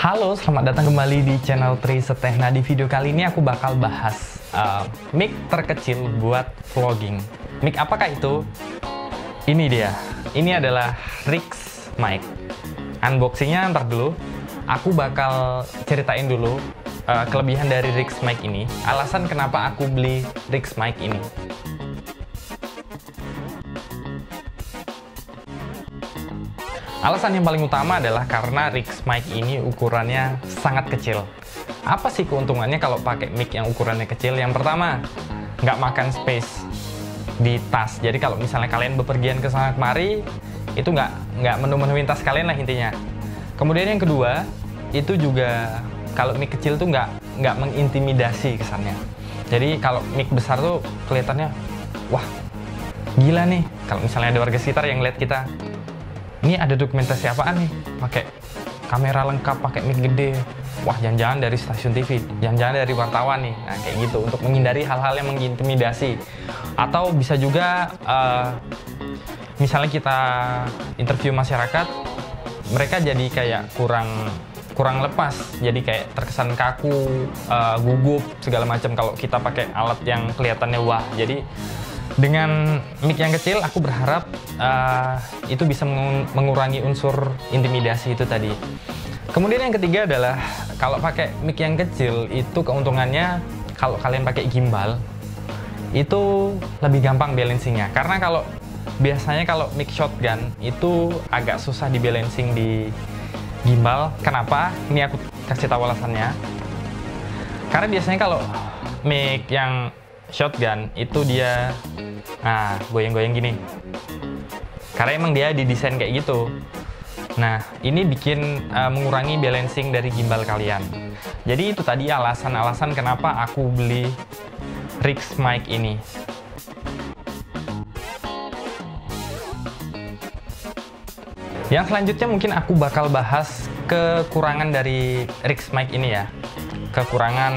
Halo, selamat datang kembali di channel Tri Seteh. Nah, di video kali ini aku bakal bahas mic terkecil buat vlogging. Mic apakah itu? Ini dia. Ini adalah Rix mic. Unboxingnya ntar dulu. Aku bakal ceritain dulu kelebihan dari Rix mic ini. Alasan kenapa aku beli Rix mic ini. Alasan yang paling utama adalah karena Rix mic ini ukurannya sangat kecil. Apa sih keuntungannya kalau pakai mic yang ukurannya kecil? Yang pertama, nggak makan space di tas. Jadi kalau misalnya kalian bepergian ke sana kemari, itu nggak menu-menuin tas kalian lah intinya. Kemudian yang kedua, itu juga kalau mic kecil tuh nggak mengintimidasi kesannya. Jadi kalau mic besar tuh kelihatannya, wah gila nih. Kalau misalnya ada warga sekitar yang lihat kita, ini ada dokumentasi apaan nih? Pakai kamera lengkap, pakai mic gede. Wah, jangan-jangan dari stasiun TV, jangan-jangan dari wartawan nih. Nah, kayak gitu, untuk menghindari hal-hal yang mengintimidasi. Atau bisa juga, misalnya kita interview masyarakat, mereka jadi kayak kurang lepas. Jadi kayak terkesan kaku, gugup, segala macam kalau kita pakai alat yang kelihatannya wah. Jadi dengan mic yang kecil, aku berharap itu bisa mengurangi unsur intimidasi itu tadi. Kemudian yang ketiga adalah, kalau pakai mic yang kecil, itu keuntungannya kalau kalian pakai gimbal, itu lebih gampang balancingnya. Karena biasanya kalau mic shotgun, itu agak susah di balancing di gimbal. Kenapa? Ini aku kasih tahu alasannya. Karena biasanya kalau mic yang shotgun itu dia goyang-goyang gini, karena emang dia didesain kayak gitu. Nah, ini bikin mengurangi balancing dari gimbal kalian. Jadi itu tadi alasan-alasan kenapa aku beli Rix mic ini. Yang selanjutnya mungkin aku bakal bahas kekurangan dari Rix mic ini ya. Kekurangan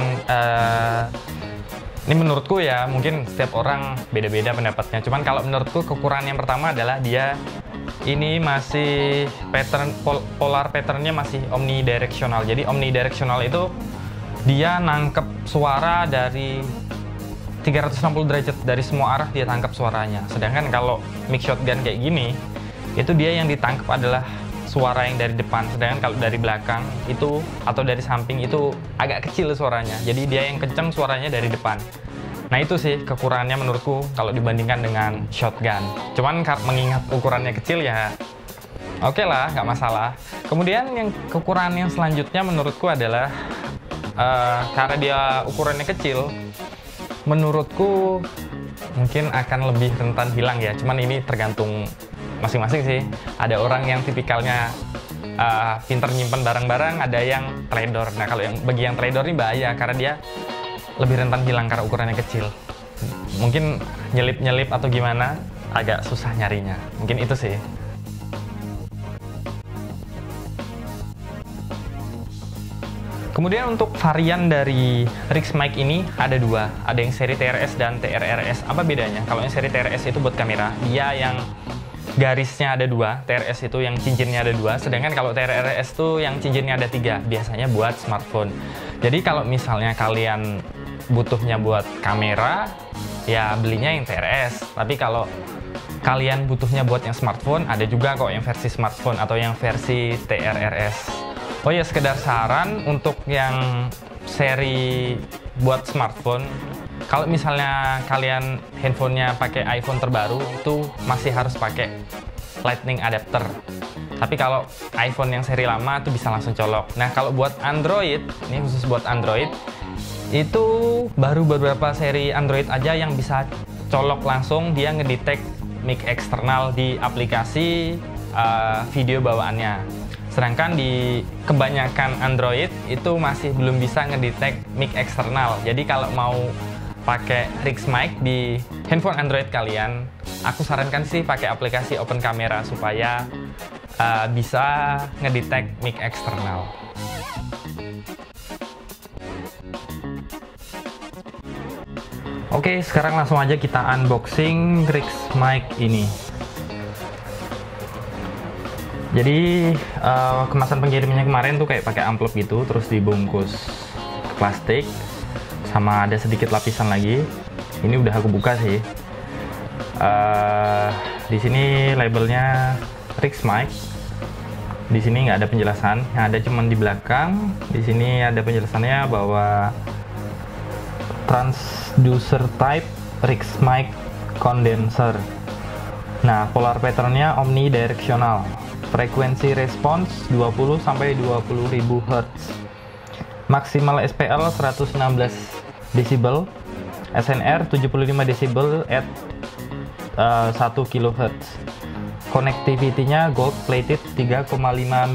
ini menurutku ya, mungkin setiap orang beda-beda pendapatnya. Cuman kalau menurutku kekurangan yang pertama adalah dia ini masih polar patternnya masih omnidirectional. Jadi omnidirectional itu dia nangkep suara dari 360 derajat, dari semua arah dia tangkap suaranya. Sedangkan kalau mic shotgun kayak gini, itu dia yang ditangkap adalah suara yang dari depan, sedangkan kalau dari belakang itu atau dari samping itu agak kecil suaranya, jadi dia yang kenceng suaranya dari depan. Nah, itu sih kekurangannya menurutku kalau dibandingkan dengan shotgun. Cuman mengingat ukurannya kecil ya oke lah, nggak masalah. Kemudian yang kekurangan yang selanjutnya menurutku adalah karena dia ukurannya kecil, menurutku mungkin akan lebih rentan hilang ya. Cuman ini tergantung masing-masing sih. Ada orang yang tipikalnya pinter nyimpen barang-barang, ada yang trader. Nah, kalau bagi yang trader ini bahaya karena dia lebih rentan hilang karena ukurannya kecil. Mungkin nyelip-nyelip atau gimana agak susah nyarinya. Mungkin itu sih. Kemudian untuk varian dari Rix mic ini ada dua. Ada yang seri TRS dan TRRS. Apa bedanya? Kalau yang seri TRS itu buat kamera, dia yang garisnya ada dua, TRS itu yang cincinnya ada dua, sedangkan kalau TRRS itu yang cincinnya ada tiga, biasanya buat smartphone. Jadi kalau misalnya kalian butuhnya buat kamera, ya belinya yang TRS. Tapi kalau kalian butuhnya buat yang smartphone, ada juga kok yang versi smartphone atau yang versi TRRS. Oh ya, sekedar saran untuk yang seri buat smartphone, kalau misalnya kalian handphonenya pakai iPhone terbaru, itu masih harus pakai Lightning adapter. Tapi kalau iPhone yang seri lama itu bisa langsung colok. Nah, kalau buat Android, ini khusus buat Android, itu baru beberapa seri Android aja yang bisa colok langsung, dia ngedetect mic eksternal di aplikasi video bawaannya. Sedangkan di kebanyakan Android itu masih belum bisa ngedetect mic eksternal. Jadi kalau mau pakai Rix mic di handphone Android kalian, aku sarankan sih pakai aplikasi Open Camera supaya bisa ngedetect mic eksternal. Oke, sekarang langsung aja kita unboxing Rix mic ini. Jadi kemasan pengirimannya kemarin tuh kayak pakai amplop gitu, terus dibungkus ke plastik, sama ada sedikit lapisan lagi. Ini udah aku buka sih. Di sini labelnya Rix Mic. Di sini nggak ada penjelasan, yang ada cuman di belakang. Di sini ada penjelasannya bahwa transducer type Rix Mic condenser. Nah, polar patternnya omnidirectional. Frekuensi respons 20 sampai 20.000 Hz. Maksimal SPL 116 decibel, SNR 75 decibel at 1 kHz. Connectivity-nya gold plated 3,5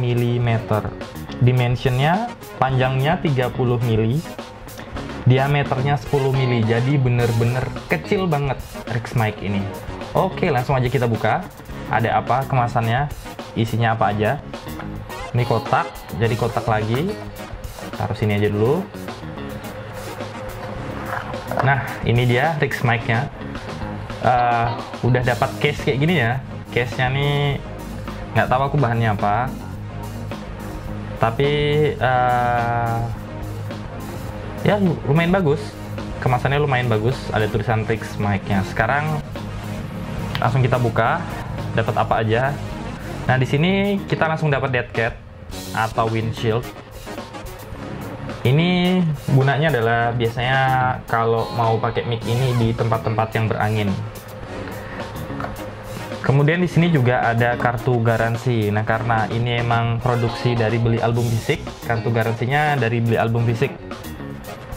mm. Dimensionnya, panjangnya 30 mm, diameternya 10 mm. Jadi bener-bener kecil banget Rix Mic ini. Oke, langsung aja kita buka. Ada apa kemasannya, isinya apa aja. Ini kotak, jadi kotak lagi. Taruh sini aja dulu. Nah, ini dia Rix Mic-nya. Udah dapat case kayak gini ya. Case-nya nih nggak tahu aku bahannya apa, tapi ya lumayan bagus. Kemasannya lumayan bagus, ada tulisan Rix Mic-nya. Sekarang langsung kita buka, dapat apa aja. Nah, di sini kita langsung dapat dead cat atau windshield. Ini gunanya adalah biasanya kalau mau pakai mic ini di tempat-tempat yang berangin. Kemudian di sini juga ada kartu garansi. Nah, karena ini emang produksi dari Beli Album Fisik, kartu garansinya dari Beli Album Fisik.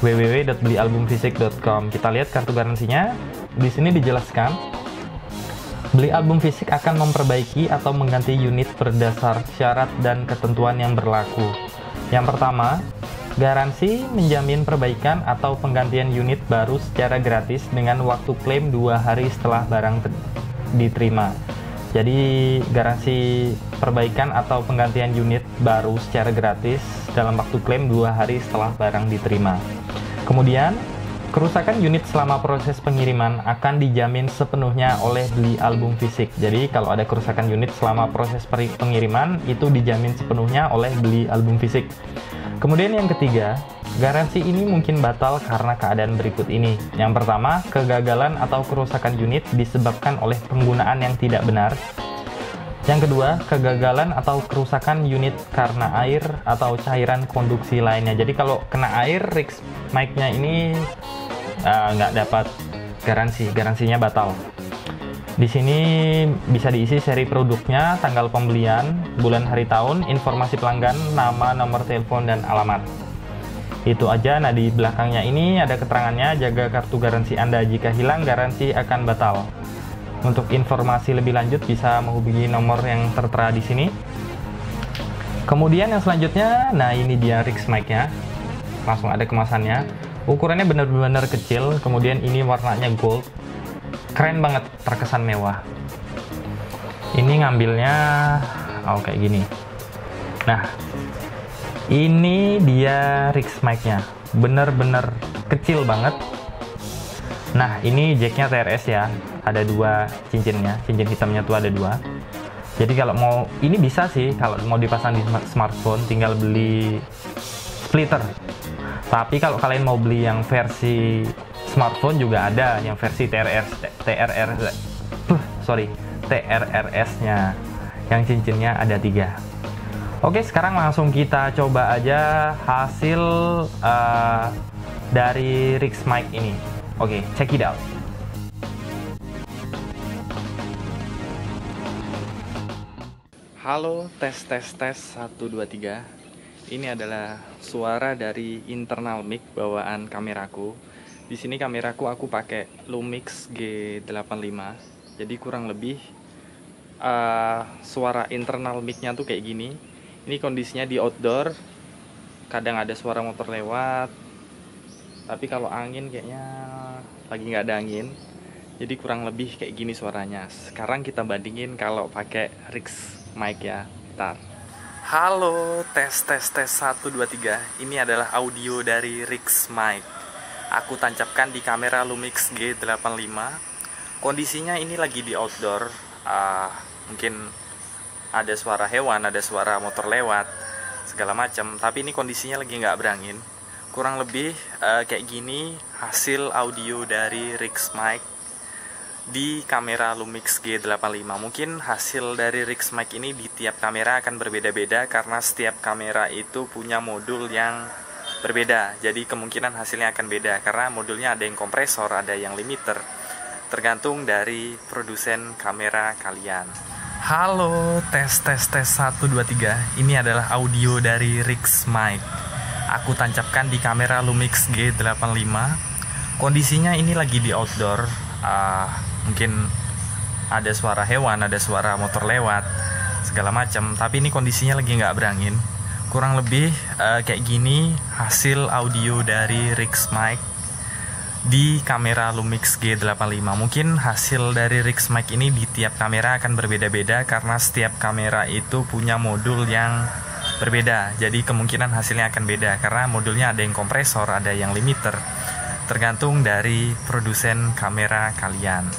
www.belialbumfisik.com. Kita lihat kartu garansinya. Di sini dijelaskan, Beli Album Fisik akan memperbaiki atau mengganti unit berdasar syarat dan ketentuan yang berlaku. Yang pertama, garansi menjamin perbaikan atau penggantian unit baru secara gratis dengan waktu klaim 2 hari setelah barang diterima. Jadi garansi perbaikan atau penggantian unit baru secara gratis dalam waktu klaim 2 hari setelah barang diterima. Kemudian, kerusakan unit selama proses pengiriman akan dijamin sepenuhnya oleh Beli Album Fisik. Jadi kalau ada kerusakan unit selama proses pengiriman, itu dijamin sepenuhnya oleh Beli Album Fisik. Kemudian yang ketiga, garansi ini mungkin batal karena keadaan berikut ini. Yang pertama, kegagalan atau kerusakan unit disebabkan oleh penggunaan yang tidak benar. Yang kedua, kegagalan atau kerusakan unit karena air atau cairan konduksi lainnya. Jadi kalau kena air, Rix Mic-nya ini nggak dapat garansi, garansinya batal. Di sini bisa diisi seri produknya, tanggal pembelian, bulan hari tahun, informasi pelanggan, nama, nomor telepon, dan alamat. Itu aja. Nah, di belakangnya ini ada keterangannya, jaga kartu garansi Anda, jika hilang garansi akan batal. Untuk informasi lebih lanjut bisa menghubungi nomor yang tertera di sini. Kemudian yang selanjutnya, nah ini dia Rix Mic-nya. Langsung ada kemasannya. Ukurannya benar-benar kecil, kemudian ini warnanya gold. Keren banget, terkesan mewah. Ini ngambilnya kayak gini. Nah, ini dia Rix Mic-nya. Bener-bener kecil banget. Nah, ini jacknya TRS ya. Ada 2 cincinnya. Cincin hitamnya tuh ada 2. Jadi kalau mau, ini bisa sih kalau mau dipasang di smartphone, tinggal beli splitter. Tapi kalau kalian mau beli yang versi smartphone juga ada yang versi TRRS-nya, yang cincinnya ada 3. Oke, sekarang langsung kita coba aja hasil dari Rix Mic ini. Oke, check it out. Halo, tes 1 2 3. Ini adalah suara dari internal mic bawaan kameraku. Di sini kameraku aku pakai Lumix G85. Jadi kurang lebih suara internal mic-nya tuh kayak gini. Ini kondisinya di outdoor. Kadang ada suara motor lewat. Tapi kalau angin kayaknya lagi nggak ada angin. Jadi kurang lebih kayak gini suaranya. Sekarang kita bandingin kalau pakai Rix Mic ya. Bentar. Halo, tes 1 2 3. Ini adalah audio dari Rix Mic. Aku tancapkan di kamera Lumix G85. Kondisinya ini lagi di outdoor. Mungkin ada suara hewan, ada suara motor lewat, segala macam. Tapi ini kondisinya lagi nggak berangin. Kurang lebih kayak gini hasil audio dari Rix Mic di kamera Lumix G85. Mungkin hasil dari Rix Mic ini di tiap kamera akan berbeda-beda karena setiap kamera itu punya modul yang berbeda. Jadi kemungkinan hasilnya akan beda karena modulnya ada yang kompresor, ada yang limiter. Tergantung dari produsen kamera kalian. Halo, tes 1 2 3. Ini adalah audio dari Rix Mic. Aku tancapkan di kamera Lumix G85. Kondisinya ini lagi di outdoor. Mungkin ada suara hewan, ada suara motor lewat, segala macam. Tapi ini kondisinya lagi nggak berangin. Kurang lebih kayak gini hasil audio dari Rix Mic di kamera Lumix G85. Mungkin hasil dari Rix Mic ini di tiap kamera akan berbeda-beda karena setiap kamera itu punya modul yang berbeda. Jadi kemungkinan hasilnya akan beda karena modulnya ada yang kompresor, ada yang limiter. Tergantung dari produsen kamera kalian.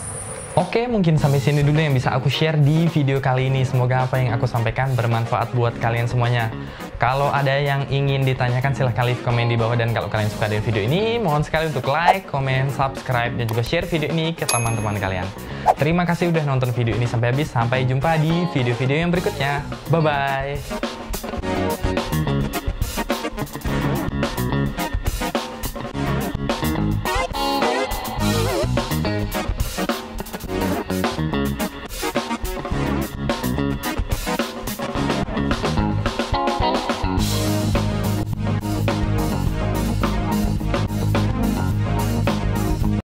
Oke, mungkin sampai sini dulu yang bisa aku share di video kali ini. Semoga apa yang aku sampaikan bermanfaat buat kalian semuanya. Kalau ada yang ingin ditanyakan, silahkan leave komen di bawah. Dan kalau kalian suka dengan video ini, mohon sekali untuk like, komen, subscribe, dan juga share video ini ke teman-teman kalian. Terima kasih udah nonton video ini sampai habis. Sampai jumpa di video-video yang berikutnya. Bye-bye.